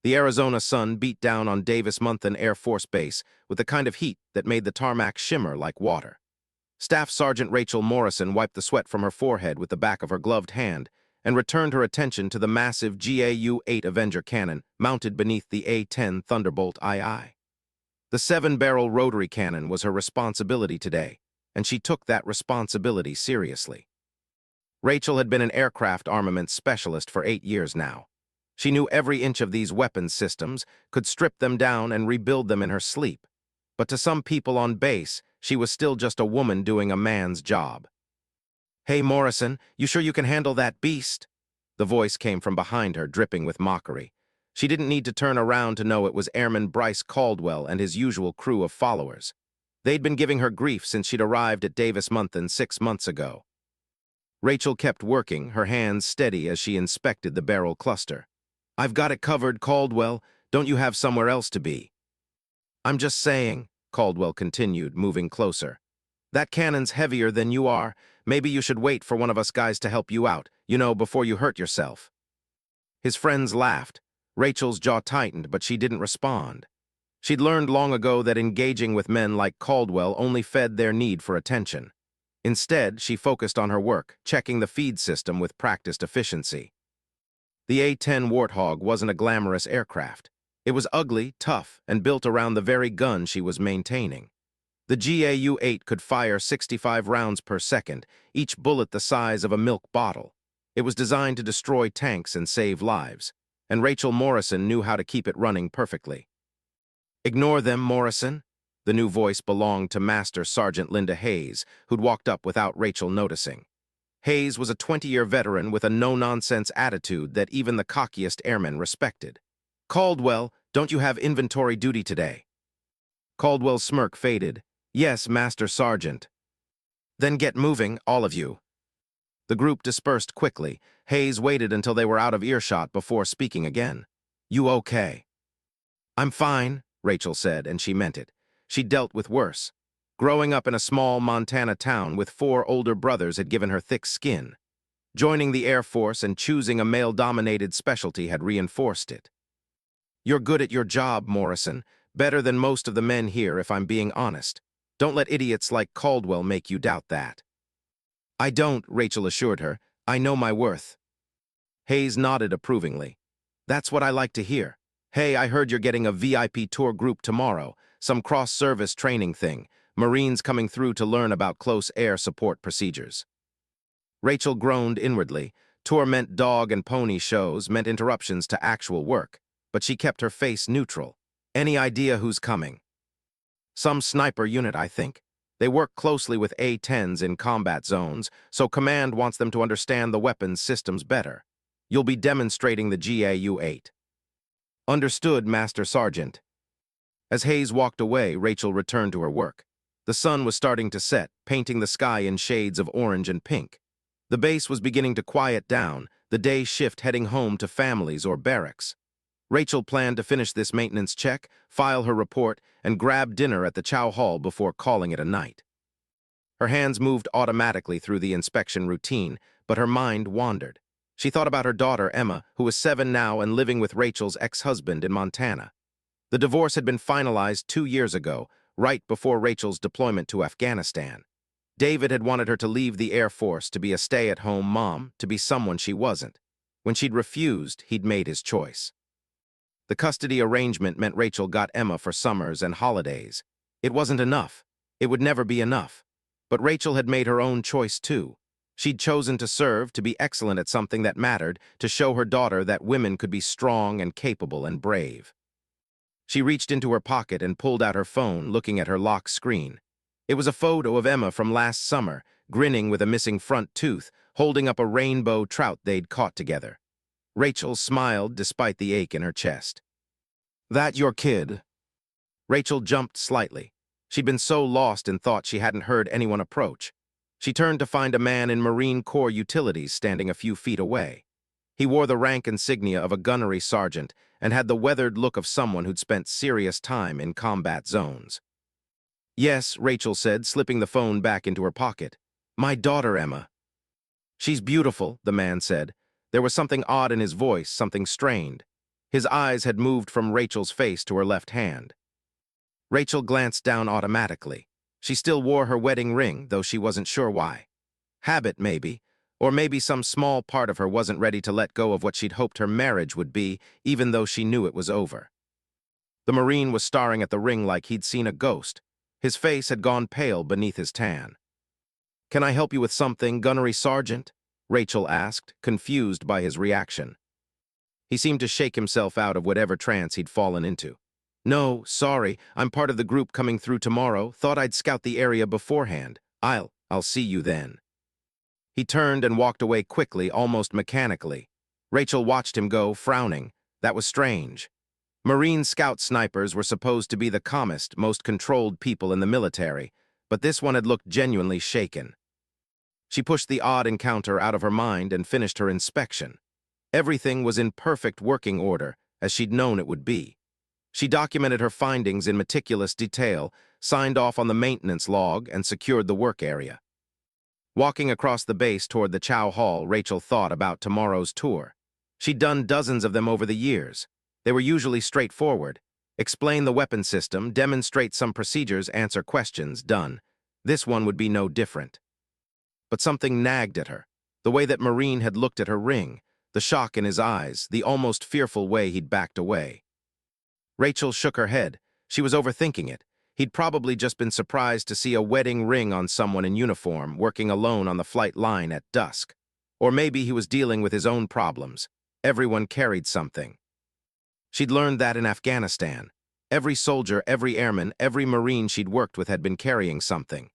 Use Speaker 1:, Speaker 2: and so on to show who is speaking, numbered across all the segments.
Speaker 1: The Arizona sun beat down on Davis-Monthan Air Force Base with the kind of heat that made the tarmac shimmer like water. Staff Sergeant Rachel Morrison wiped the sweat from her forehead with the back of her gloved hand and returned her attention to the massive GAU-8 Avenger cannon mounted beneath the A-10 Thunderbolt II. The 7-barrel rotary cannon was her responsibility today, and she took that responsibility seriously. Rachel had been an aircraft armaments specialist for 8 years now. She knew every inch of these weapons systems, could strip them down and rebuild them in her sleep. But to some people on base, she was still just a woman doing a man's job. "Hey, Morrison, you sure you can handle that beast?" The voice came from behind her, dripping with mockery. She didn't need to turn around to know it was Airman Bryce Caldwell and his usual crew of followers. They'd been giving her grief since she'd arrived at Davis-Monthan 6 months ago. Rachel kept working, her hands steady as she inspected the barrel cluster. "I've got it covered, Caldwell. Don't you have somewhere else to be?" "I'm just saying," Caldwell continued, moving closer. "That cannon's heavier than you are. Maybe you should wait for one of us guys to help you out, before you hurt yourself." His friends laughed. Rachel's jaw tightened, but she didn't respond. She'd learned long ago that engaging with men like Caldwell only fed their need for attention. Instead, she focused on her work, checking the feed system with practiced efficiency. The A-10 Warthog wasn't a glamorous aircraft. It was ugly, tough, and built around the very gun she was maintaining. The GAU-8 could fire 65 rounds per second, each bullet the size of a milk bottle. It was designed to destroy tanks and save lives, and Rachel Morrison knew how to keep it running perfectly. "Ignore them, Morrison." The new voice belonged to Master Sergeant Linda Hayes, who'd walked up without Rachel noticing. Hayes was a 20-year veteran with a no-nonsense attitude that even the cockiest airmen respected. "Caldwell, don't you have inventory duty today?" Caldwell's smirk faded. "Yes, Master Sergeant." "Then get moving, all of you." The group dispersed quickly. Hayes waited until they were out of earshot before speaking again. "You okay?" "I'm fine," Rachel said, and she meant it. She'd dealt with worse. Growing up in a small Montana town with 4 older brothers had given her thick skin. Joining the Air Force and choosing a male-dominated specialty had reinforced it. "You're good at your job, Morrison. Better than most of the men here, if I'm being honest. Don't let idiots like Caldwell make you doubt that." "I don't," Rachel assured her. "I know my worth." Hayes nodded approvingly. "That's what I like to hear. Hey, I heard you're getting a VIP tour group tomorrow, some cross-service training thing, Marines coming through to learn about close air support procedures." Rachel groaned inwardly. Tour meant dog and pony shows, meant interruptions to actual work, but she kept her face neutral. "Any idea who's coming?" "Some sniper unit, I think. They work closely with A-10's in combat zones, so Command wants them to understand the weapons systems better. You'll be demonstrating the GAU-8. "Understood, Master Sergeant." As Hayes walked away, Rachel returned to her work. The sun was starting to set, painting the sky in shades of orange and pink. The base was beginning to quiet down, the day shift heading home to families or barracks. Rachel planned to finish this maintenance check, file her report, and grab dinner at the Chow Hall before calling it a night. Her hands moved automatically through the inspection routine, but her mind wandered. She thought about her daughter, Emma, who was 7 now and living with Rachel's ex-husband in Montana. The divorce had been finalized 2 years ago, right before Rachel's deployment to Afghanistan. David had wanted her to leave the Air Force, to be a stay-at-home mom, to be someone she wasn't. When she'd refused, he'd made his choice. The custody arrangement meant Rachel got Emma for summers and holidays. It wasn't enough. It would never be enough. But Rachel had made her own choice too. She'd chosen to serve, to be excellent at something that mattered, to show her daughter that women could be strong and capable and brave. She reached into her pocket and pulled out her phone, looking at her lock screen. It was a photo of Emma from last summer, grinning with a missing front tooth, holding up a rainbow trout they'd caught together. Rachel smiled despite the ache in her chest. "That your kid?" Rachel jumped slightly. She'd been so lost in thought she hadn't heard anyone approach. She turned to find a man in Marine Corps utilities standing a few feet away. He wore the rank insignia of a gunnery sergeant and had the weathered look of someone who'd spent serious time in combat zones. "Yes," Rachel said, slipping the phone back into her pocket. "My daughter, Emma." "She's beautiful," the man said. There was something odd in his voice, something strained. His eyes had moved from Rachel's face to her left hand. Rachel glanced down automatically. She still wore her wedding ring, though she wasn't sure why. Habit, maybe. Or maybe some small part of her wasn't ready to let go of what she'd hoped her marriage would be, even though she knew it was over. The Marine was staring at the ring like he'd seen a ghost. His face had gone pale beneath his tan. "Can I help you with something, Gunnery Sergeant?" Rachel asked, confused by his reaction. He seemed to shake himself out of whatever trance he'd fallen into. "No, sorry, I'm part of the group coming through tomorrow. Thought I'd scout the area beforehand. I'll see you then." He turned and walked away quickly, almost mechanically. Rachel watched him go, frowning. That was strange. Marine Scout snipers were supposed to be the calmest, most controlled people in the military, but this one had looked genuinely shaken. She pushed the odd encounter out of her mind and finished her inspection. Everything was in perfect working order, as she'd known it would be. She documented her findings in meticulous detail, signed off on the maintenance log, and secured the work area. Walking across the base toward the Chow Hall, Rachel thought about tomorrow's tour. She'd done dozens of them over the years. They were usually straightforward. Explain the weapon system, demonstrate some procedures, answer questions, done. This one would be no different. But something nagged at her. The way that Marine had looked at her ring, the shock in his eyes, the almost fearful way he'd backed away. Rachel shook her head. She was overthinking it. He'd probably just been surprised to see a wedding ring on someone in uniform, working alone on the flight line at dusk. Or maybe he was dealing with his own problems. Everyone carried something. She'd learned that in Afghanistan. Every soldier, every airman, every Marine she'd worked with had been carrying something.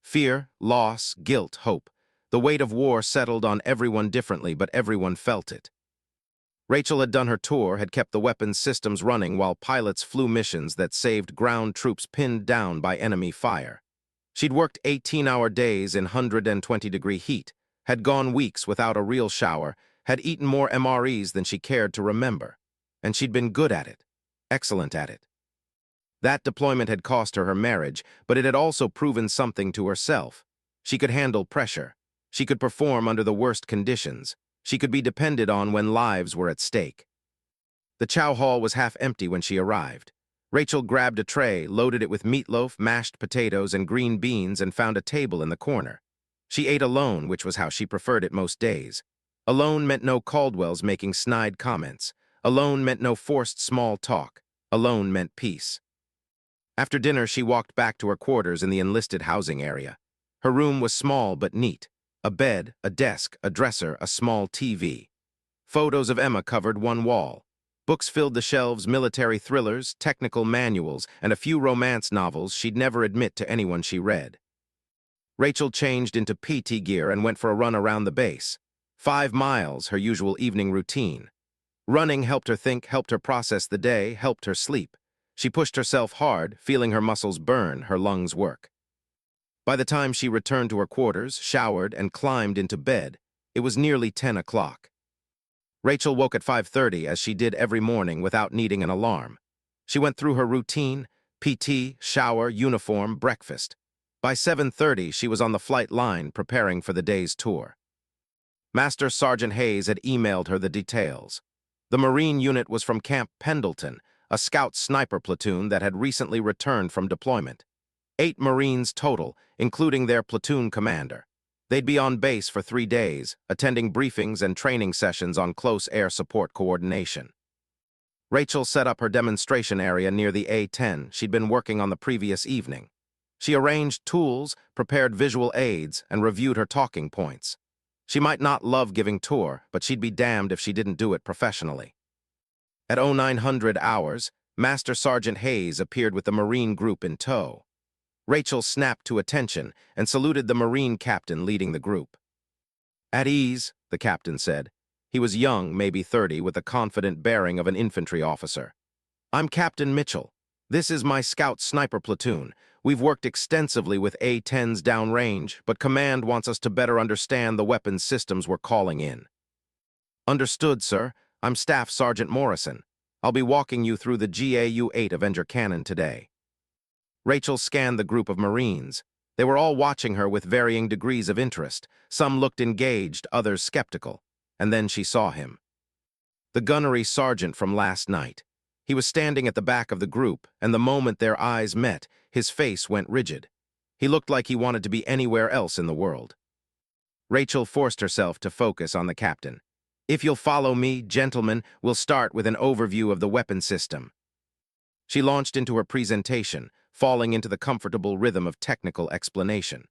Speaker 1: Fear, loss, guilt, hope. The weight of war settled on everyone differently, but everyone felt it. Rachel had done her tour, had kept the weapons systems running while pilots flew missions that saved ground troops pinned down by enemy fire. She'd worked 18-hour days in 120-degree heat, had gone weeks without a real shower, had eaten more MREs than she cared to remember. And she'd been good at it, excellent at it. That deployment had cost her her marriage, but it had also proven something to herself. She could handle pressure. She could perform under the worst conditions. She could be depended on when lives were at stake. The chow hall was half empty when she arrived. Rachel grabbed a tray, loaded it with meatloaf, mashed potatoes, and green beans, and found a table in the corner. She ate alone, which was how she preferred it most days. Alone meant no Caldwells making snide comments. Alone meant no forced small talk. Alone meant peace. After dinner, she walked back to her quarters in the enlisted housing area. Her room was small but neat. A bed, a desk, a dresser, a small TV. Photos of Emma covered one wall. Books filled the shelves, military thrillers, technical manuals, and a few romance novels she'd never admit to anyone she read. Rachel changed into PT gear and went for a run around the base. 5 miles, her usual evening routine. Running helped her think, helped her process the day, helped her sleep. She pushed herself hard, feeling her muscles burn, her lungs work. By the time she returned to her quarters, showered, and climbed into bed, it was nearly 10 o'clock. Rachel woke at 5:30, as she did every morning without needing an alarm. She went through her routine: PT, shower, uniform, breakfast. By 7:30, she was on the flight line preparing for the day's tour. Master Sergeant Hayes had emailed her the details. The Marine unit was from Camp Pendleton, a scout sniper platoon that had recently returned from deployment. 8 Marines total, including their platoon commander. They'd be on base for 3 days, attending briefings and training sessions on close air support coordination. Rachel set up her demonstration area near the A-10 she'd been working on the previous evening. She arranged tools, prepared visual aids, and reviewed her talking points. She might not love giving tour, but she'd be damned if she didn't do it professionally. At 0900 hours, Master Sergeant Hayes appeared with the Marine group in tow. Rachel snapped to attention and saluted the Marine captain leading the group. "At ease," the captain said. He was young, maybe 30, with the confident bearing of an infantry officer. "I'm Captain Mitchell. This is my scout sniper platoon. We've worked extensively with A-10’s downrange, but Command wants us to better understand the weapons systems we're calling in." "Understood, sir. I'm Staff Sergeant Morrison. I'll be walking you through the GAU-8 Avenger cannon today." Rachel scanned the group of Marines. They were all watching her with varying degrees of interest. Some looked engaged, others skeptical. And then she saw him. the gunnery sergeant from last night. He was standing at the back of the group, and the moment their eyes met, his face went rigid. He looked like he wanted to be anywhere else in the world. Rachel forced herself to focus on the captain. "If you'll follow me, gentlemen, we'll start with an overview of the weapon system." She launched into her presentation, falling into the comfortable rhythm of technical explanation.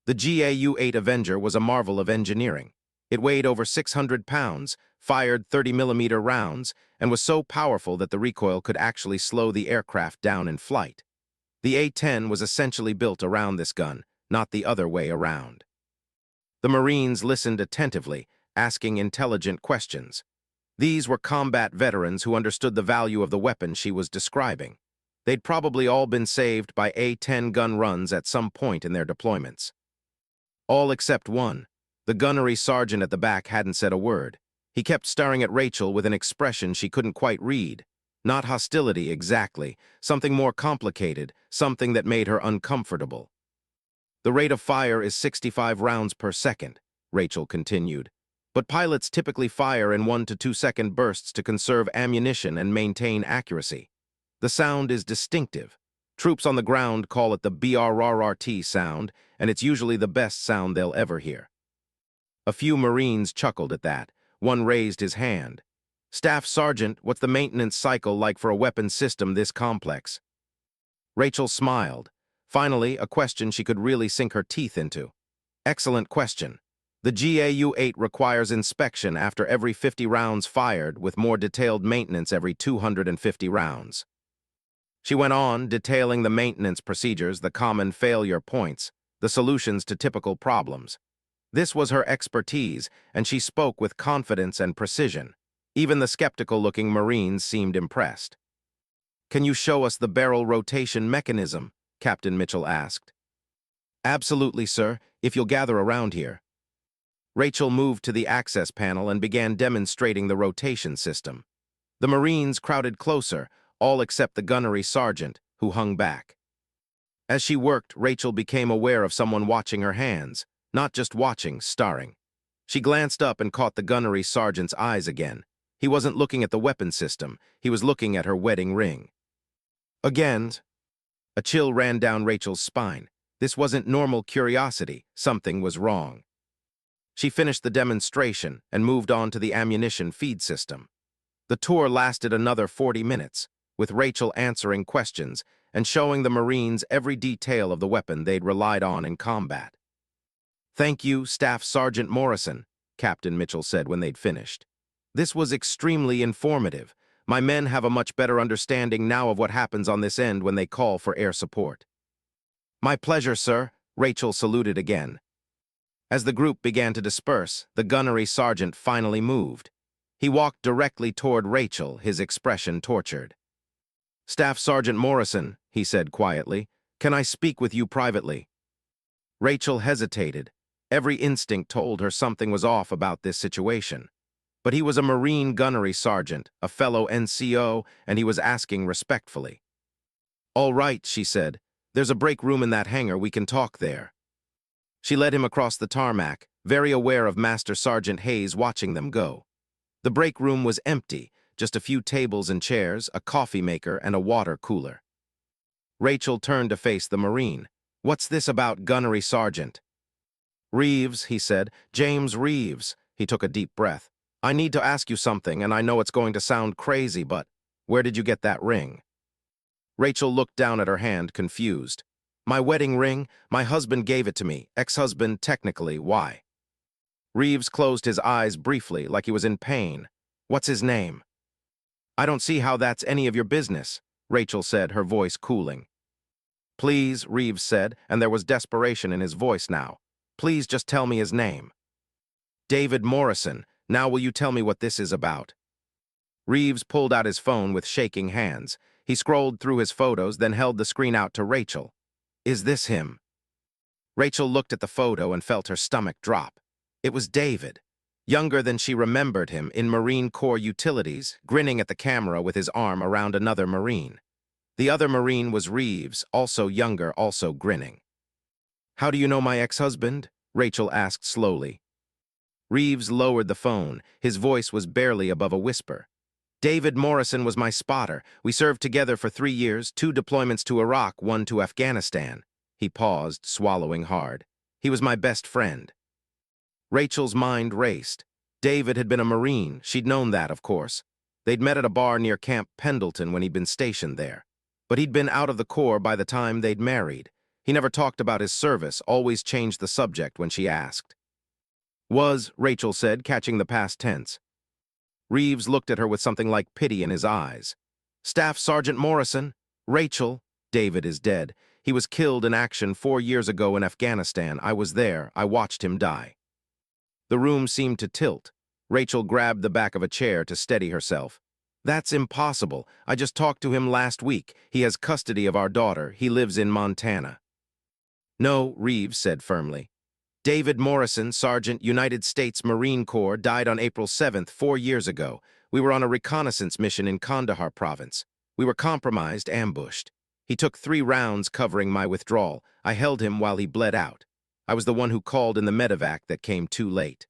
Speaker 1: The GAU-8 Avenger was a marvel of engineering. It weighed over 600 pounds, fired 30mm rounds, and was so powerful that the recoil could actually slow the aircraft down in flight. The A-10 was essentially built around this gun, not the other way around. The Marines listened attentively, asking intelligent questions. These were combat veterans who understood the value of the weapon she was describing. They'd probably all been saved by A-10 gun runs at some point in their deployments. All except one. The gunnery sergeant at the back hadn't said a word. He kept staring at Rachel with an expression she couldn't quite read. Not hostility exactly, something more complicated, something that made her uncomfortable. "The rate of fire is 65 rounds per second," Rachel continued. "But pilots typically fire in 1 to 2 second bursts to conserve ammunition and maintain accuracy. The sound is distinctive. Troops on the ground call it the BRRRT sound, and it's usually the best sound they'll ever hear." A few Marines chuckled at that. One raised his hand. "Staff Sergeant, what's the maintenance cycle like for a weapon system this complex?" Rachel smiled. Finally, a question she could really sink her teeth into. "Excellent question. The GAU-8 requires inspection after every 50 rounds fired, with more detailed maintenance every 250 rounds. She went on, detailing the maintenance procedures, the common failure points, the solutions to typical problems. This was her expertise, and she spoke with confidence and precision. Even the skeptical-looking Marines seemed impressed. "Can you show us the barrel rotation mechanism?" Captain Mitchell asked. "Absolutely, sir, if you'll gather around here." Rachel moved to the access panel and began demonstrating the rotation system. The Marines crowded closer, all except the gunnery sergeant, who hung back. As she worked, Rachel became aware of someone watching her hands, not just watching, staring. She glanced up and caught the gunnery sergeant's eyes again. He wasn't looking at the weapon system, he was looking at her wedding ring. Again, a chill ran down Rachel's spine. This wasn't normal curiosity, something was wrong. She finished the demonstration and moved on to the ammunition feed system. The tour lasted another 40 minutes, with Rachel answering questions and showing the Marines every detail of the weapon they'd relied on in combat. "Thank you, Staff Sergeant Morrison," Captain Mitchell said when they'd finished. "This was extremely informative. My men have a much better understanding now of what happens on this end when they call for air support." "My pleasure, sir," Rachel saluted again. As the group began to disperse, the gunnery sergeant finally moved. He walked directly toward Rachel, his expression tortured. "Staff Sergeant Morrison," he said quietly, "can I speak with you privately?" Rachel hesitated. Every instinct told her something was off about this situation. But he was a Marine gunnery sergeant, a fellow NCO, and he was asking respectfully. "All right," she said. "There's a break room in that hangar. We can talk there." She led him across the tarmac, very aware of Master Sergeant Hayes watching them go. The break room was empty, just a few tables and chairs, a coffee maker, and a water cooler. Rachel turned to face the Marine. "What's this about, gunnery sergeant?" "Reeves," he said. "James Reeves." He took a deep breath. "I need to ask you something, and I know it's going to sound crazy, but where did you get that ring?" Rachel looked down at her hand, confused. "My wedding ring? My husband gave it to me. Ex-husband, technically. Why?" Reeves closed his eyes briefly, like he was in pain. "What's his name?" "I don't see how that's any of your business," Rachel said, her voice cooling. "Please," Reeves said, and there was desperation in his voice now. "Please just tell me his name." "David Morrison. Now will you tell me what this is about?" Reeves pulled out his phone with shaking hands. He scrolled through his photos, then held the screen out to Rachel. "Is this him?" Rachel looked at the photo and felt her stomach drop. It was David, younger than she remembered him, in Marine Corps utilities, grinning at the camera with his arm around another Marine. The other Marine was Reeves, also younger, also grinning. "How do you know my ex-husband?" Rachel asked slowly. Reeves lowered the phone. His voice was barely above a whisper. David Morrison was my spotter. We served together for 3 years, 2 deployments to Iraq, 1 to Afghanistan. He paused, swallowing hard. He was my best friend. Rachel's mind raced. David had been a Marine. She'd known that, of course. They'd met at a bar near Camp Pendleton when he'd been stationed there. But he'd been out of the Corps by the time they'd married. He never talked about his service, always changed the subject when she asked. Was, Rachel said, catching the past tense. Reeves looked at her with something like pity in his eyes. Staff Sergeant Morrison, Rachel, David is dead. He was killed in action 4 years ago in Afghanistan. I was there. I watched him die. The room seemed to tilt. Rachel grabbed the back of a chair to steady herself. That's impossible. I just talked to him last week. He has custody of our daughter. He lives in Montana. No, Reeves said firmly. David Morrison, Sergeant, United States Marine Corps, died on April 7th, 4 years ago. We were on a reconnaissance mission in Kandahar province. We were compromised, ambushed. He took 3 rounds covering my withdrawal. I held him while he bled out. I was the one who called in the medevac that came too late.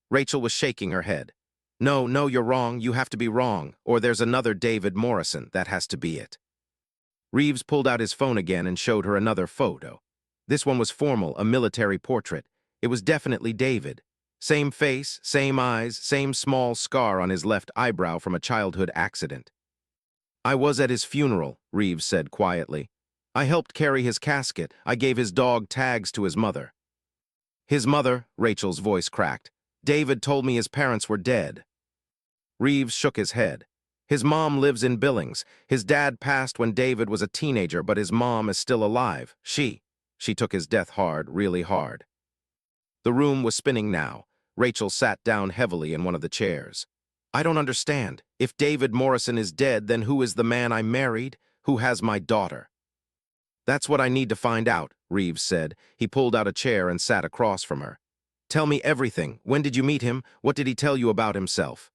Speaker 1: Rachel was shaking her head. No, you're wrong. You have to be wrong. Or there's another David Morrison. That has to be it. Reeves pulled out his phone again and showed her another photo. This one was formal, a military portrait. It was definitely David. Same face, same eyes, same small scar on his left eyebrow from a childhood accident. I was at his funeral, Reeves said quietly. I helped carry his casket. I gave his dog tags to his mother. His mother, Rachel's voice cracked. David told me his parents were dead. Reeves shook his head. His mom lives in Billings. His dad passed when David was a teenager, but his mom is still alive. She took his death hard, really hard. The room was spinning now. Rachel sat down heavily in one of the chairs. I don't understand. If David Morrison is dead, then who is the man I married? Who has my daughter? That's what I need to find out, Reeves said. He pulled out a chair and sat across from her. Tell me everything. When did you meet him? What did he tell you about himself?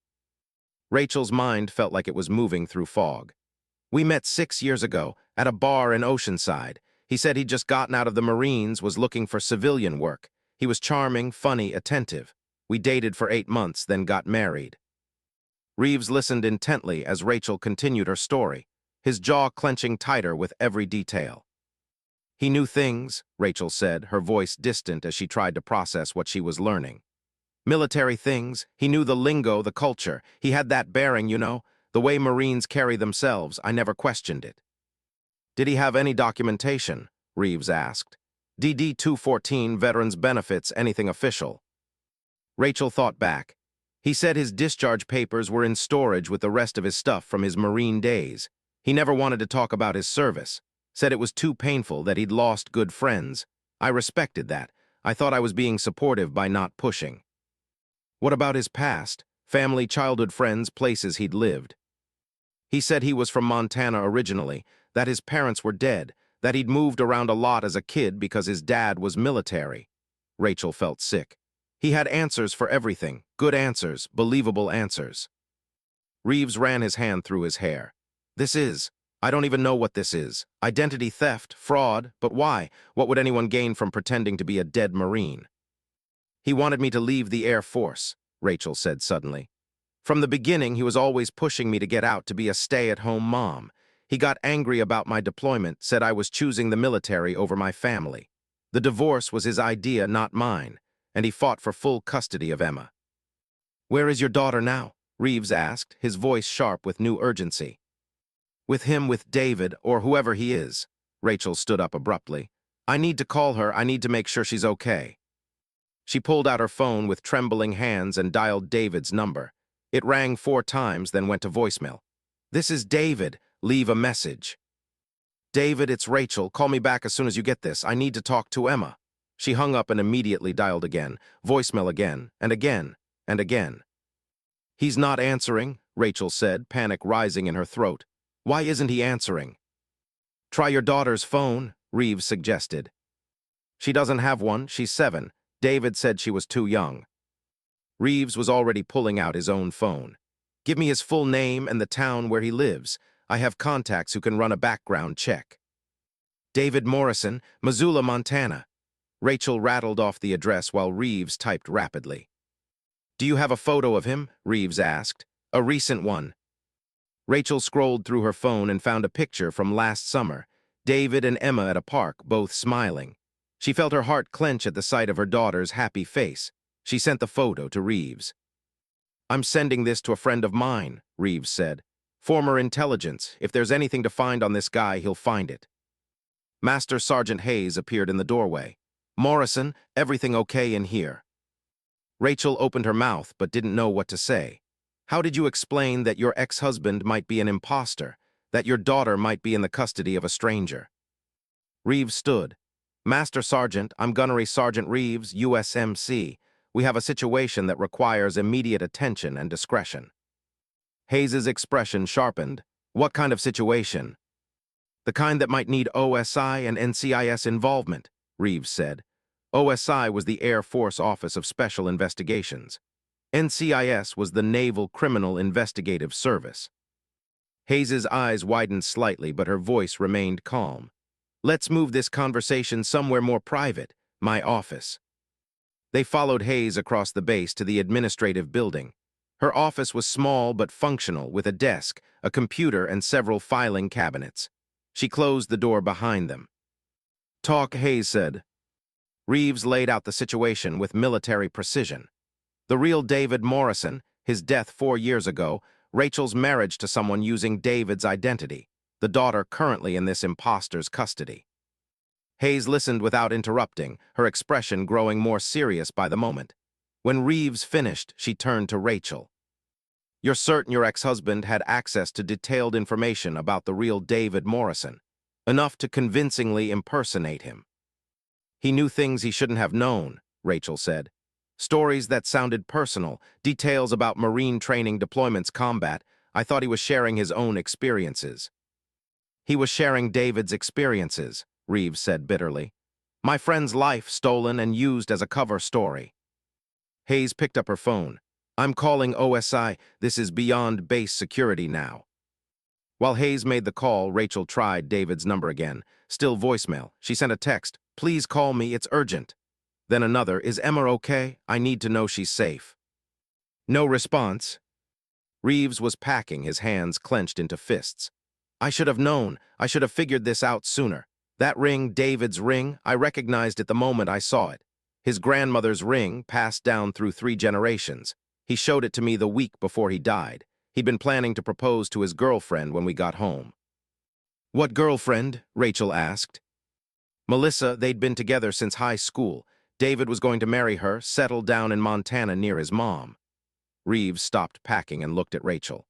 Speaker 1: Rachel's mind felt like it was moving through fog. We met 6 years ago, at a bar in Oceanside. He said he'd just gotten out of the Marines, was looking for civilian work. He was charming, funny, attentive. We dated for 8 months, then got married. Reeves listened intently as Rachel continued her story, his jaw clenching tighter with every detail. He knew things, Rachel said, her voice distant as she tried to process what she was learning. Military things. He knew the lingo, the culture. He had that bearing, you know, the way Marines carry themselves. I never questioned it. Did he have any documentation? Reeves asked. DD 214, veterans benefits, anything official? Rachel thought back. He said his discharge papers were in storage with the rest of his stuff from his Marine days. He never wanted to talk about his service. Said it was too painful, that he'd lost good friends. I respected that. I thought I was being supportive by not pushing. What about his past? Family, childhood friends, places he'd lived. He said he was from Montana originally, that his parents were dead, that he'd moved around a lot as a kid because his dad was military. Rachel felt sick. He had answers for everything, good answers, believable answers. Reeves ran his hand through his hair. I don't even know what this is. Identity theft, fraud, but why? What would anyone gain from pretending to be a dead Marine? He wanted me to leave the Air Force, Rachel said suddenly. From the beginning, he was always pushing me to get out, to be a stay-at-home mom. He got angry about my deployment, said I was choosing the military over my family. The divorce was his idea, not mine, and he fought for full custody of Emma. Where is your daughter now? Reeves asked, his voice sharp with new urgency. With him, with David, or whoever he is. Rachel stood up abruptly. I need to call her. I need to make sure she's okay. She pulled out her phone with trembling hands and dialed David's number. It rang 4 times, then went to voicemail. This is David. Leave a message. David, it's Rachel. Call me back as soon as you get this. I need to talk to Emma. She hung up and immediately dialed again, voicemail again, and again, and again. He's not answering, Rachel said, panic rising in her throat. Why isn't he answering? Try your daughter's phone, Reeves suggested. She doesn't have one. She's 7. David said she was too young. Reeves was already pulling out his own phone. Give me his full name and the town where he lives. I have contacts who can run a background check. David Morrison, Missoula, Montana. Rachel rattled off the address while Reeves typed rapidly. Do you have a photo of him? Reeves asked. A recent one. Rachel scrolled through her phone and found a picture from last summer. David and Emma at a park, both smiling. She felt her heart clench at the sight of her daughter's happy face. She sent the photo to Reeves. I'm sending this to a friend of mine, Reeves said. Former intelligence. If there's anything to find on this guy, he'll find it. Master Sergeant Hayes appeared in the doorway. Morrison, everything okay in here? Rachel opened her mouth but didn't know what to say. How did you explain that your ex-husband might be an imposter, that your daughter might be in the custody of a stranger? Reeves stood. Master Sergeant, I'm Gunnery Sergeant Reeves, USMC. We have a situation that requires immediate attention and discretion. Hayes's expression sharpened. What kind of situation? The kind that might need OSI and NCIS involvement, Reeves said. OSI was the Air Force Office of Special Investigations. NCIS was the Naval Criminal Investigative Service. Hayes's eyes widened slightly, but her voice remained calm. Let's move this conversation somewhere more private, my office. They followed Hayes across the base to the administrative building. Her office was small but functional, with a desk, a computer, and several filing cabinets. She closed the door behind them. Talk, Hayes said. Reeves laid out the situation with military precision. The real David Morrison, his death 4 years ago, Rachel's marriage to someone using David's identity, the daughter currently in this imposter's custody. Hayes listened without interrupting, her expression growing more serious by the moment. When Reeves finished, she turned to Rachel. You're certain your ex-husband had access to detailed information about the real David Morrison, enough to convincingly impersonate him? He knew things he shouldn't have known, Rachel said. Stories that sounded personal, details about Marine training deployments combat. I thought he was sharing his own experiences. He was sharing David's experiences, Reeves said bitterly. My friend's life stolen and used as a cover story. Hayes picked up her phone. I'm calling OSI. This is beyond base security now. While Hayes made the call, Rachel tried David's number again. Still voicemail. She sent a text. Please call me, it's urgent. Then another, is Emma okay? I need to know she's safe. No response. Reeves was packing, his hands clenched into fists. I should have known. I should have figured this out sooner. That ring, David's ring, I recognized it the moment I saw it. His grandmother's ring, passed down through 3 generations. He showed it to me the week before he died. He'd been planning to propose to his girlfriend when we got home. What girlfriend? Rachel asked. Melissa, they'd been together since high school. David was going to marry her, settle down in Montana near his mom. Reeves stopped packing and looked at Rachel.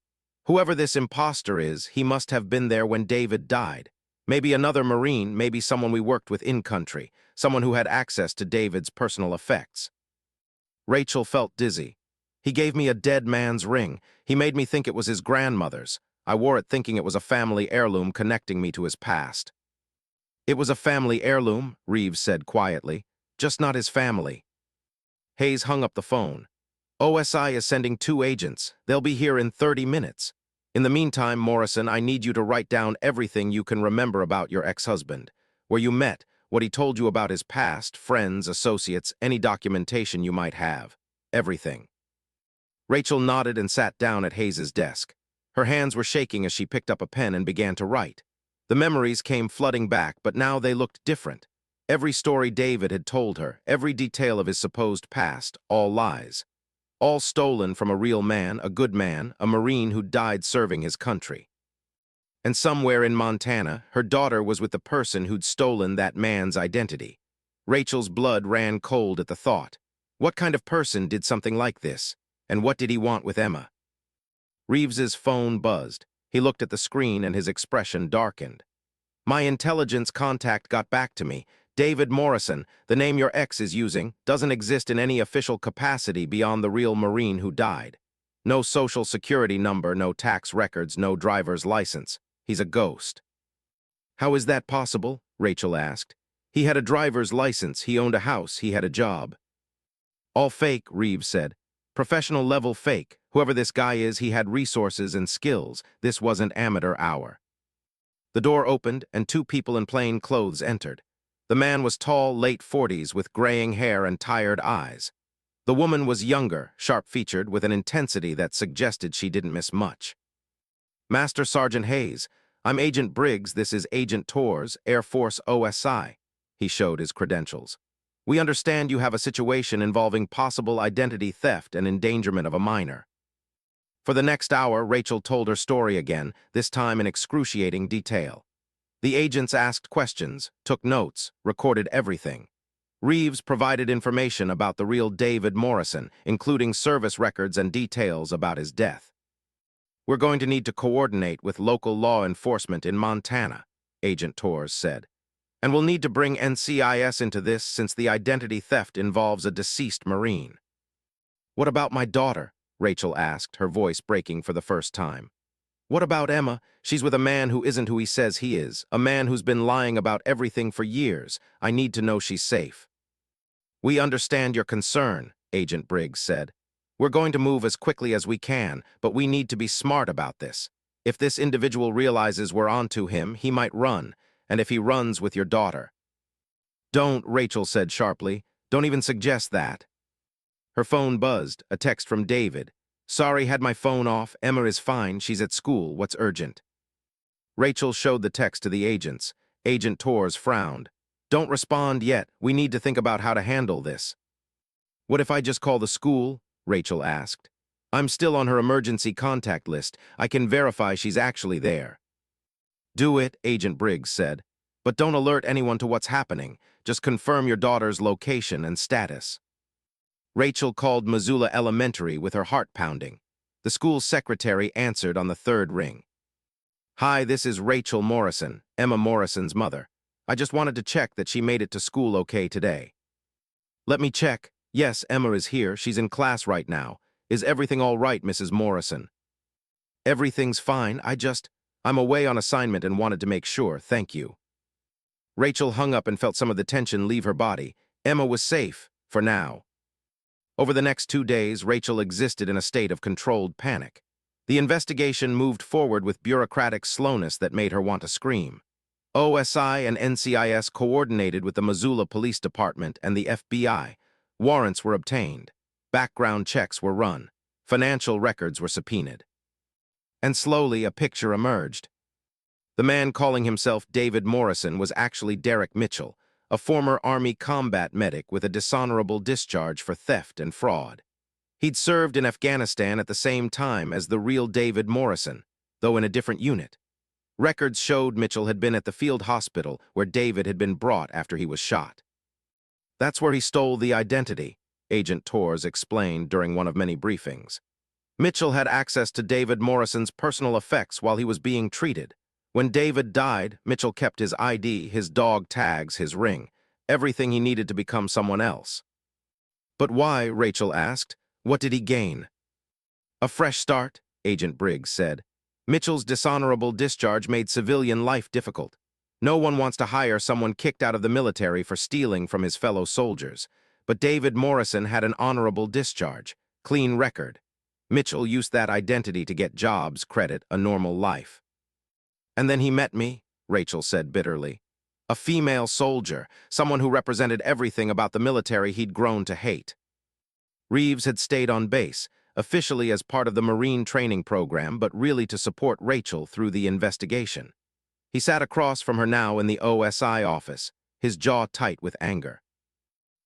Speaker 1: Whoever this imposter is, he must have been there when David died. Maybe another Marine, maybe someone we worked with in-country, someone who had access to David's personal effects. Rachel felt dizzy. He gave me a dead man's ring. He made me think it was his grandmother's. I wore it thinking it was a family heirloom connecting me to his past. It was a family heirloom, Reeves said quietly, just not his family. Hayes hung up the phone. OSI is sending 2 agents. They'll be here in 30 minutes. In the meantime, Morrison, I need you to write down everything you can remember about your ex-husband. Where you met, what he told you about his past, friends, associates, any documentation you might have. Everything. Rachel nodded and sat down at Hayes's desk. Her hands were shaking as she picked up a pen and began to write. The memories came flooding back, but now they looked different. Every story David had told her, every detail of his supposed past, all lies. All stolen from a real man, a good man, a Marine who died serving his country. And somewhere in Montana, her daughter was with the person who'd stolen that man's identity. Rachel's blood ran cold at the thought. What kind of person did something like this? And what did he want with Emma? Reeves's phone buzzed. He looked at the screen and his expression darkened. My intelligence contact got back to me. David Morrison, the name your ex is using, doesn't exist in any official capacity beyond the real Marine who died. No social security number, no tax records, no driver's license. He's a ghost. How is that possible? Rachel asked. He had a driver's license, he owned a house, he had a job. All fake, Reeves said. Professional level fake. Whoever this guy is, he had resources and skills. This wasn't amateur hour. The door opened and 2 people in plain clothes entered. The man was tall, late 40s, with graying hair and tired eyes. The woman was younger, sharp-featured, with an intensity that suggested she didn't miss much. Master Sergeant Hayes, I'm Agent Briggs, this is Agent Torres, Air Force OSI. He showed his credentials. We understand you have a situation involving possible identity theft and endangerment of a minor. For the next hour, Rachel told her story again, this time in excruciating detail. The agents asked questions, took notes, recorded everything. Reeves provided information about the real David Morrison, including service records and details about his death. We're going to need to coordinate with local law enforcement in Montana, Agent Torres said. And we'll need to bring NCIS into this since the identity theft involves a deceased Marine. What about my daughter? Rachel asked, her voice breaking for the first time. What about Emma? She's with a man who isn't who he says he is, a man who's been lying about everything for years. I need to know she's safe. We understand your concern, Agent Briggs said. We're going to move as quickly as we can, but we need to be smart about this. If this individual realizes we're onto him, he might run, and if he runs with your daughter. Don't, Rachel said sharply. Don't even suggest that. Her phone buzzed, a text from David. Sorry, had my phone off. Emma is fine. She's at school. What's urgent? Rachel showed the text to the agents. Agent Torres frowned. Don't respond yet. We need to think about how to handle this. What if I just call the school? Rachel asked. I'm still on her emergency contact list. I can verify she's actually there. Do it, Agent Briggs said. But don't alert anyone to what's happening. Just confirm your daughter's location and status. Rachel called Missoula Elementary with her heart pounding. The school secretary answered on the third ring. Hi, this is Rachel Morrison, Emma Morrison's mother. I just wanted to check that she made it to school okay today. Let me check. Yes, Emma is here. She's in class right now. Is everything all right, Mrs. Morrison? Everything's fine. I'm away on assignment and wanted to make sure. Thank you. Rachel hung up and felt some of the tension leave her body. Emma was safe, for now. Over the next 2 days, Rachel existed in a state of controlled panic. The investigation moved forward with bureaucratic slowness that made her want to scream. OSI and NCIS coordinated with the Missoula Police Department and the FBI. Warrants were obtained. Background checks were run. Financial records were subpoenaed. And slowly a picture emerged. The man calling himself David Morrison was actually Derek Mitchell, a former Army combat medic with a dishonorable discharge for theft and fraud. He'd served in Afghanistan at the same time as the real David Morrison, though in a different unit. Records showed Mitchell had been at the field hospital where David had been brought after he was shot. That's where he stole the identity, Agent Torres explained during one of many briefings. Mitchell had access to David Morrison's personal effects while he was being treated. When David died, Mitchell kept his ID, his dog tags, his ring, everything he needed to become someone else. But why, Rachel asked. What did he gain? A fresh start, Agent Briggs said. Mitchell's dishonorable discharge made civilian life difficult. No one wants to hire someone kicked out of the military for stealing from his fellow soldiers. But David Morrison had an honorable discharge, clean record. Mitchell used that identity to get jobs, credit, a normal life. And then he met me, Rachel said bitterly. A female soldier, someone who represented everything about the military he'd grown to hate. Reeves had stayed on base, officially as part of the Marine training program, but really to support Rachel through the investigation. He sat across from her now in the OSI office, his jaw tight with anger.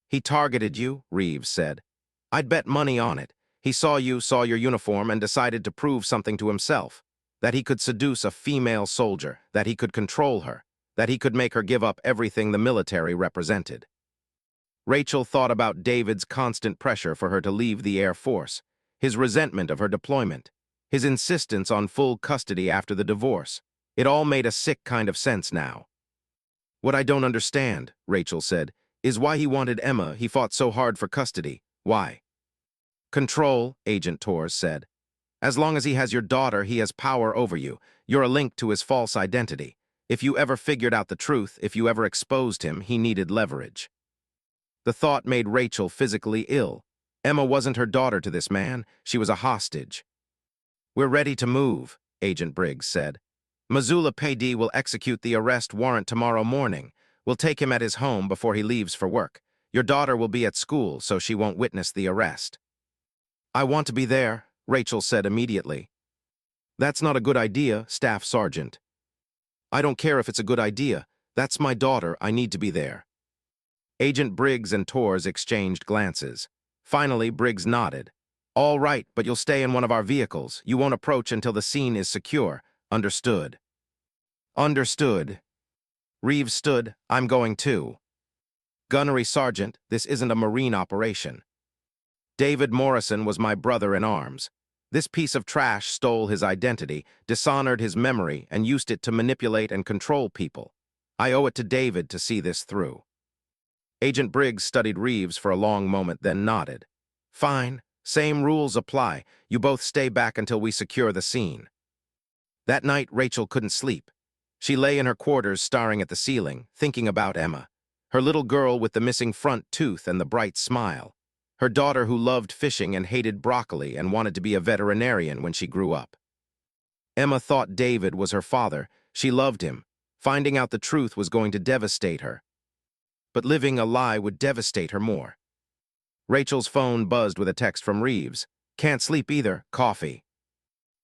Speaker 1: He targeted you, Reeves said. I'd bet money on it. He saw you, saw your uniform, and decided to prove something to himself. That he could seduce a female soldier, that he could control her, that he could make her give up everything the military represented. Rachel thought about David's constant pressure for her to leave the Air Force, his resentment of her deployment, his insistence on full custody after the divorce. It all made a sick kind of sense now. What I don't understand, Rachel said, is why he wanted Emma. He fought so hard for custody. Why? Control, Agent Torres said. As long as he has your daughter, he has power over you. You're a link to his false identity. If you ever figured out the truth, if you ever exposed him, he needed leverage. The thought made Rachel physically ill. Emma wasn't her daughter to this man. She was a hostage. We're ready to move, Agent Briggs said. Missoula PD will execute the arrest warrant tomorrow morning. We'll take him at his home before he leaves for work. Your daughter will be at school, so she won't witness the arrest." "I want to be there," Rachel said immediately. "That's not a good idea, Staff Sergeant." "I don't care if it's a good idea. That's my daughter. I need to be there." Agent Briggs and Torres exchanged glances. Finally, Briggs nodded. "All right, but you'll stay in one of our vehicles. You won't approach until the scene is secure. Understood?" "Understood." Reeves stood. "I'm going too." "Gunnery Sergeant, this isn't a Marine operation. David Morrison was my brother in arms. This piece of trash stole his identity, dishonored his memory, and used it to manipulate and control people. I owe it to David to see this through." Agent Briggs studied Reeves for a long moment, then nodded. "Fine. Same rules apply. You both stay back until we secure the scene." That night, Rachel couldn't sleep. She lay in her quarters staring at the ceiling, thinking about Emma, her little girl with the missing front tooth and the bright smile, her daughter who loved fishing and hated broccoli and wanted to be a veterinarian when she grew up. Emma thought David was her father. She loved him. Finding out the truth was going to devastate her. But living a lie would devastate her more. Rachel's phone buzzed with a text from Reeves. "Can't sleep either. Coffee."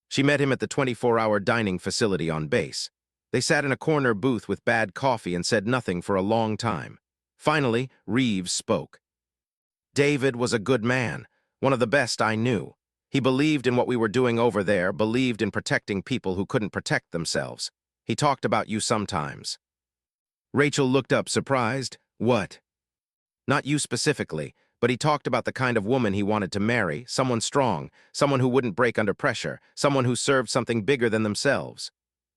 Speaker 1: She met him at the 24-hour dining facility on base. They sat in a corner booth with bad coffee and said nothing for a long time. Finally, Reeves spoke. "David was a good man, one of the best I knew. He believed in what we were doing over there, believed in protecting people who couldn't protect themselves. He talked about you sometimes." Rachel looked up, surprised. "What?" "Not you specifically, but he talked about the kind of woman he wanted to marry, someone strong, someone who wouldn't break under pressure, someone who served something bigger than themselves."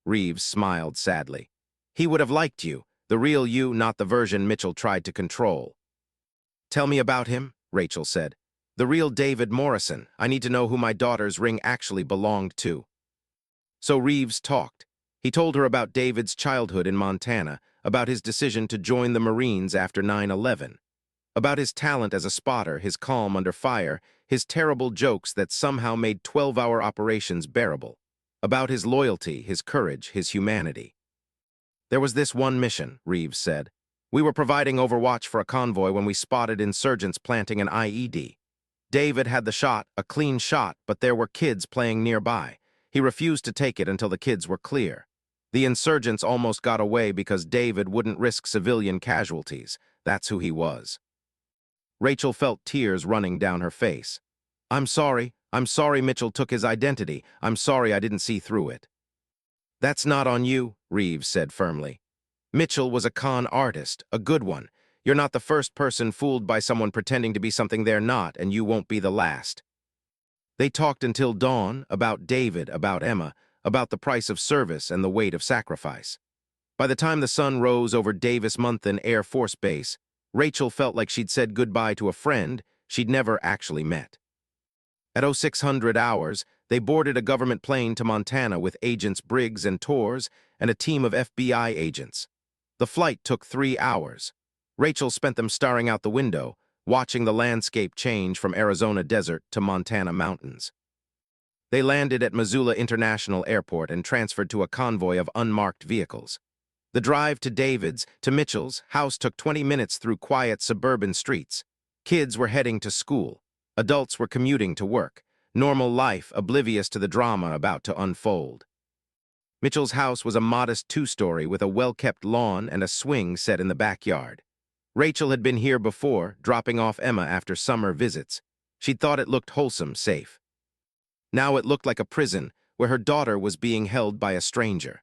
Speaker 1: Reeves smiled sadly. "He would have liked you, the real you, not the version Mitchell tried to control." "Tell me about him," Rachel said. "The real David Morrison. I need to know who my daughter's ring actually belonged to." So Reeves talked. He told her about David's childhood in Montana, about his decision to join the Marines after 9/11, about his talent as a spotter, his calm under fire, his terrible jokes that somehow made 12-hour operations bearable, about his loyalty, his courage, his humanity. "There was this one mission," Reeves said. "We were providing overwatch for a convoy when we spotted insurgents planting an IED. David had the shot, a clean shot, but there were kids playing nearby. He refused to take it until the kids were clear. The insurgents almost got away because David wouldn't risk civilian casualties. That's who he was." Rachel felt tears running down her face. I'm sorry Mitchell took his identity. I'm sorry I didn't see through it." "That's not on you," Reeves said firmly. "Mitchell was a con artist, a good one. You're not the first person fooled by someone pretending to be something they're not, and you won't be the last." They talked until dawn, about David, about Emma, about the price of service and the weight of sacrifice. By the time the sun rose over Davis-Monthan Air Force Base, Rachel felt like she'd said goodbye to a friend she'd never actually met. At 0600 hours, they boarded a government plane to Montana with agents Briggs and Torres and a team of FBI agents. The flight took 3 hours. Rachel spent them staring out the window, watching the landscape change from Arizona desert to Montana mountains. They landed at Missoula International Airport and transferred to a convoy of unmarked vehicles. The drive to David's, to Mitchell's, house took 20 minutes through quiet suburban streets. Kids were heading to school. Adults were commuting to work. Normal life, oblivious to the drama about to unfold. Mitchell's house was a modest 2-story with a well-kept lawn and a swing set in the backyard. Rachel had been here before, dropping off Emma after summer visits. She'd thought it looked wholesome, safe. Now it looked like a prison, where her daughter was being held by a stranger.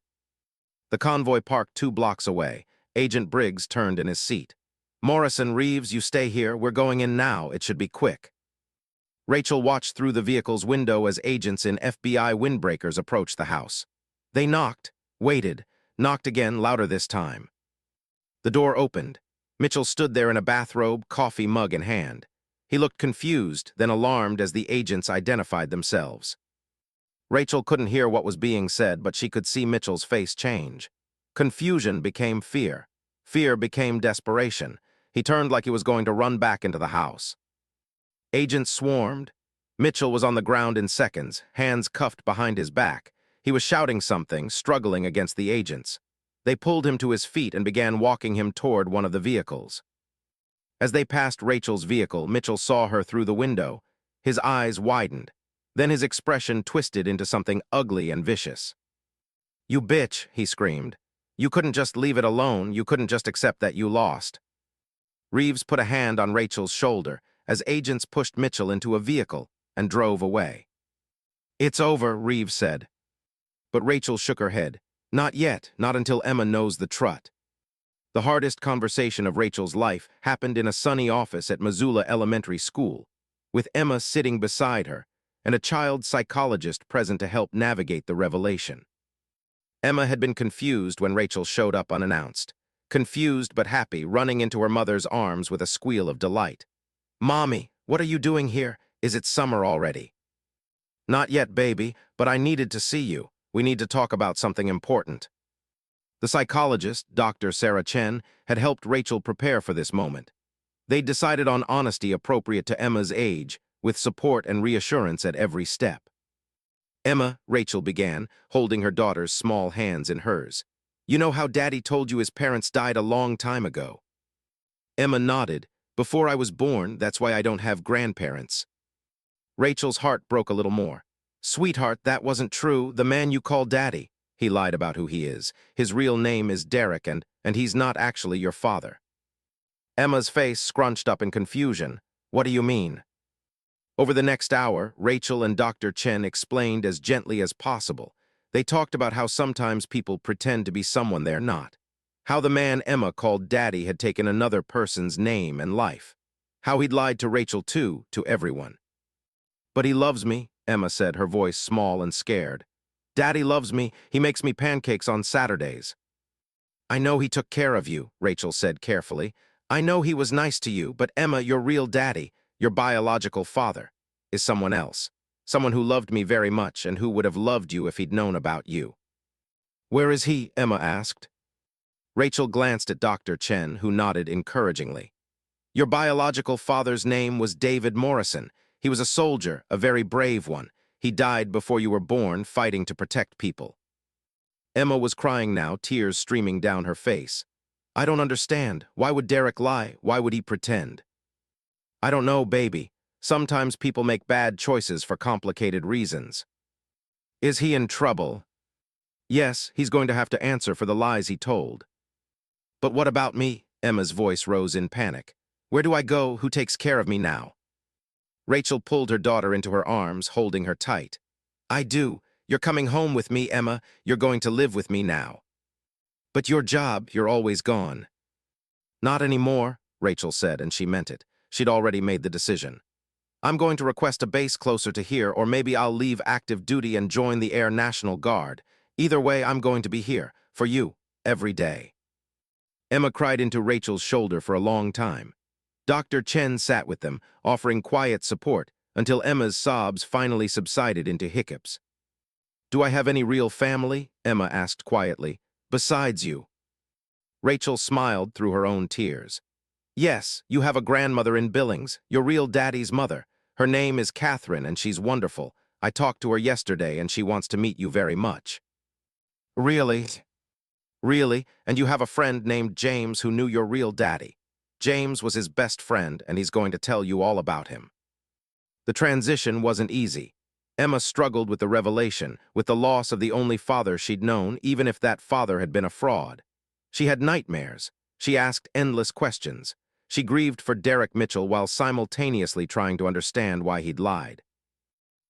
Speaker 1: The convoy parked 2 blocks away. Agent Briggs turned in his seat. "Morrison, Reeves, you stay here. We're going in now. It should be quick." Rachel watched through the vehicle's window as agents in FBI windbreakers approached the house. They knocked, waited, knocked again, louder this time. The door opened. Mitchell stood there in a bathrobe, coffee mug in hand. He looked confused, then alarmed as the agents identified themselves. Rachel couldn't hear what was being said, but she could see Mitchell's face change. Confusion became fear. Fear became desperation. He turned like he was going to run back into the house. Agents swarmed. Mitchell was on the ground in seconds, hands cuffed behind his back. He was shouting something, struggling against the agents. They pulled him to his feet and began walking him toward one of the vehicles. As they passed Rachel's vehicle, Mitchell saw her through the window. His eyes widened. Then his expression twisted into something ugly and vicious. "You bitch," he screamed. "You couldn't just leave it alone. You couldn't just accept that you lost." Reeves put a hand on Rachel's shoulder as agents pushed Mitchell into a vehicle and drove away. "It's over," Reeves said. But Rachel shook her head. "Not yet, not until Emma knows the trut." The hardest conversation of Rachel's life happened in a sunny office at Missoula Elementary School, with Emma sitting beside her and a child psychologist present to help navigate the revelation. Emma had been confused when Rachel showed up unannounced. Confused but happy, running into her mother's arms with a squeal of delight. "Mommy, what are you doing here? Is it summer already?" "Not yet, baby, but I needed to see you. We need to talk about something important." The psychologist, Dr. Sarah Chen, had helped Rachel prepare for this moment. They'd decided on honesty appropriate to Emma's age, with support and reassurance at every step. "Emma," Rachel began, holding her daughter's small hands in hers. "You know how Daddy told you his parents died a long time ago?" Emma nodded. "Before I was born, that's why I don't have grandparents." Rachel's heart broke a little more. "Sweetheart, that wasn't true. The man you call Daddy. He lied about who he is. His real name is Derek, and he's not actually your father." Emma's face scrunched up in confusion. "What do you mean?" Over the next hour, Rachel and Dr. Chen explained as gently as possible. They talked about how sometimes people pretend to be someone they're not. How the man Emma called Daddy had taken another person's name and life. How he'd lied to Rachel too, to everyone. "But he loves me," Emma said, her voice small and scared. "Daddy loves me. He makes me pancakes on Saturdays." "I know he took care of you," Rachel said carefully. "I know he was nice to you, but Emma, your real daddy, your biological father, is someone else. Someone who loved me very much and who would have loved you if he'd known about you." "Where is he?" Emma asked. Rachel glanced at Dr. Chen, who nodded encouragingly. "Your biological father's name was David Morrison. He was a soldier, a very brave one. He died before you were born, fighting to protect people." Emma was crying now, tears streaming down her face. "I don't understand. Why would Derek lie? Why would he pretend?" "I don't know, baby. Sometimes people make bad choices for complicated reasons." "Is he in trouble?" "Yes, he's going to have to answer for the lies he told." "But what about me?" Emma's voice rose in panic. "Where do I go? Who takes care of me now?" Rachel pulled her daughter into her arms, holding her tight. "I do. You're coming home with me, Emma. You're going to live with me now." "But your job, you're always gone." "Not anymore," Rachel said, and she meant it. She'd already made the decision. "I'm going to request a base closer to here, or maybe I'll leave active duty and join the Air National Guard. Either way, I'm going to be here, for you, every day." Emma cried into Rachel's shoulder for a long time. Dr. Chen sat with them, offering quiet support, until Emma's sobs finally subsided into hiccups. "Do I have any real family?" Emma asked quietly. "Besides you?" Rachel smiled through her own tears. "Yes, you have a grandmother in Billings, your real daddy's mother. Her name is Catherine, and she's wonderful. I talked to her yesterday, and she wants to meet you very much." "Really?" "Really, and you have a friend named James who knew your real daddy. James was his best friend, and he's going to tell you all about him." The transition wasn't easy. Emma struggled with the revelation, with the loss of the only father she'd known, even if that father had been a fraud. She had nightmares. She asked endless questions. She grieved for Derek Mitchell while simultaneously trying to understand why he'd lied.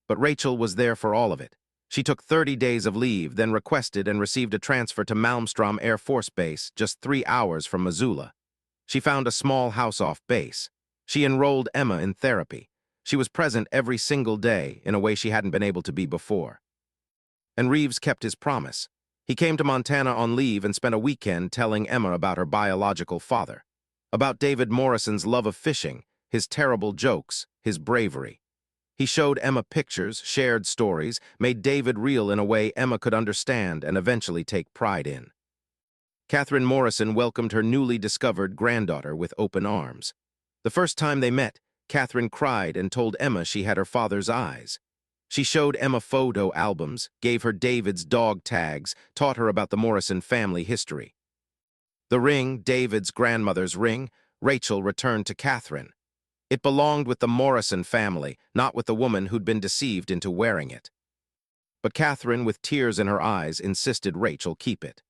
Speaker 1: But Rachel was there for all of it. She took 30 days of leave, then requested and received a transfer to Malmstrom Air Force Base, just 3 hours from Missoula. She found a small house off base. She enrolled Emma in therapy. She was present every single day in a way she hadn't been able to be before. And Reeves kept his promise. He came to Montana on leave and spent a weekend telling Emma about her biological father, about David Morrison's love of fishing, his terrible jokes, his bravery. He showed Emma pictures, shared stories, made David real in a way Emma could understand and eventually take pride in. Catherine Morrison welcomed her newly discovered granddaughter with open arms. The first time they met, Catherine cried and told Emma she had her father's eyes. She showed Emma photo albums, gave her David's dog tags, taught her about the Morrison family history. The ring, David's grandmother's ring, Rachel returned to Catherine. It belonged with the Morrison family, not with the woman who'd been deceived into wearing it. But Catherine, with tears in her eyes, insisted Rachel keep it.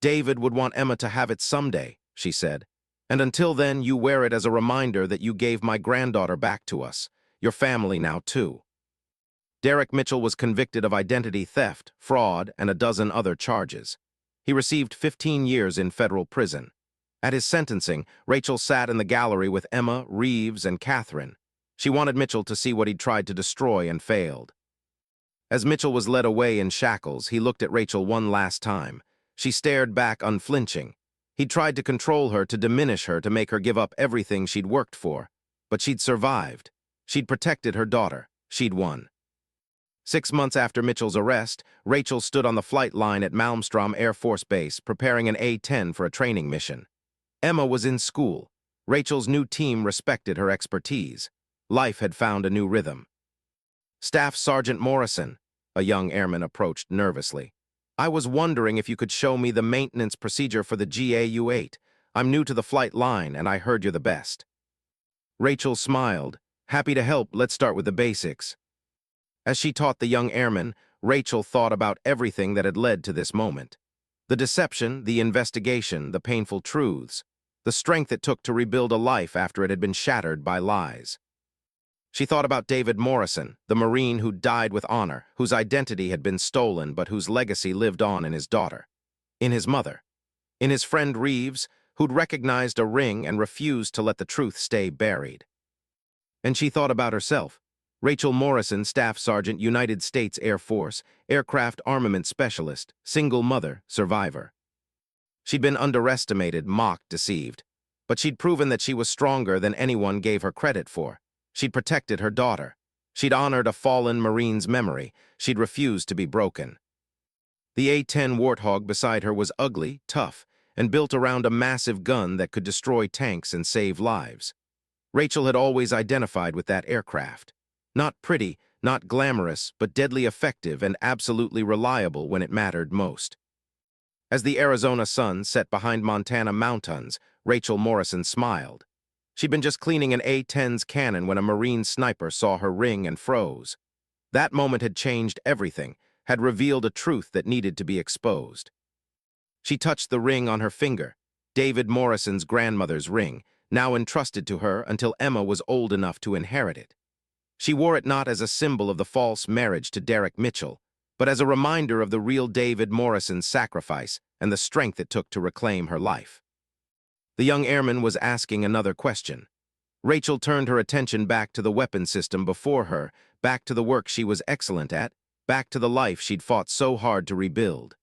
Speaker 1: David would want Emma to have it someday, she said. And until then, you wear it as a reminder that you gave my granddaughter back to us. Your family now, too. Derek Mitchell was convicted of identity theft, fraud, and a dozen other charges. He received 15 years in federal prison. At his sentencing, Rachel sat in the gallery with Emma, Reeves, and Catherine. She wanted Mitchell to see what he'd tried to destroy and failed. As Mitchell was led away in shackles, he looked at Rachel one last time. She stared back unflinching. He'd tried to control her, to diminish her, to make her give up everything she'd worked for. But she'd survived. She'd protected her daughter. She'd won. 6 months after Mitchell's arrest, Rachel stood on the flight line at Malmstrom Air Force Base, preparing an A-10 for a training mission. Emma was in school. Rachel's new team respected her expertise. Life had found a new rhythm. Staff Sergeant Morrison, a young airman approached nervously. I was wondering if you could show me the maintenance procedure for the GAU-8. I'm new to the flight line, and I heard you're the best. Rachel smiled. Happy to help. Let's start with the basics. As she taught the young airman, Rachel thought about everything that had led to this moment. The deception, the investigation, the painful truths, the strength it took to rebuild a life after it had been shattered by lies. She thought about David Morrison, the Marine who died with honor, whose identity had been stolen but whose legacy lived on in his daughter, in his mother, in his friend Reeves, who'd recognized a ring and refused to let the truth stay buried. And she thought about herself, Rachel Morrison, Staff Sergeant, United States Air Force, Aircraft Armament Specialist, single mother, survivor. She'd been underestimated, mocked, deceived, but she'd proven that she was stronger than anyone gave her credit for. She'd protected her daughter. She'd honored a fallen Marine's memory. She'd refused to be broken. The A-10 Warthog beside her was ugly, tough, and built around a massive gun that could destroy tanks and save lives. Rachel had always identified with that aircraft. Not pretty, not glamorous, but deadly effective and absolutely reliable when it mattered most. As the Arizona sun set behind Montana mountains, Rachel Morrison smiled. She'd been just cleaning an A-10's cannon when a Marine sniper saw her ring and froze. That moment had changed everything, had revealed a truth that needed to be exposed. She touched the ring on her finger, David Morrison's grandmother's ring, now entrusted to her until Emma was old enough to inherit it. She wore it not as a symbol of the false marriage to Derek Mitchell, but as a reminder of the real David Morrison's sacrifice and the strength it took to reclaim her life. The young airman was asking another question. Rachel turned her attention back to the weapon system before her, back to the work she was excellent at, back to the life she'd fought so hard to rebuild.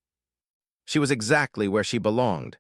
Speaker 1: She was exactly where she belonged,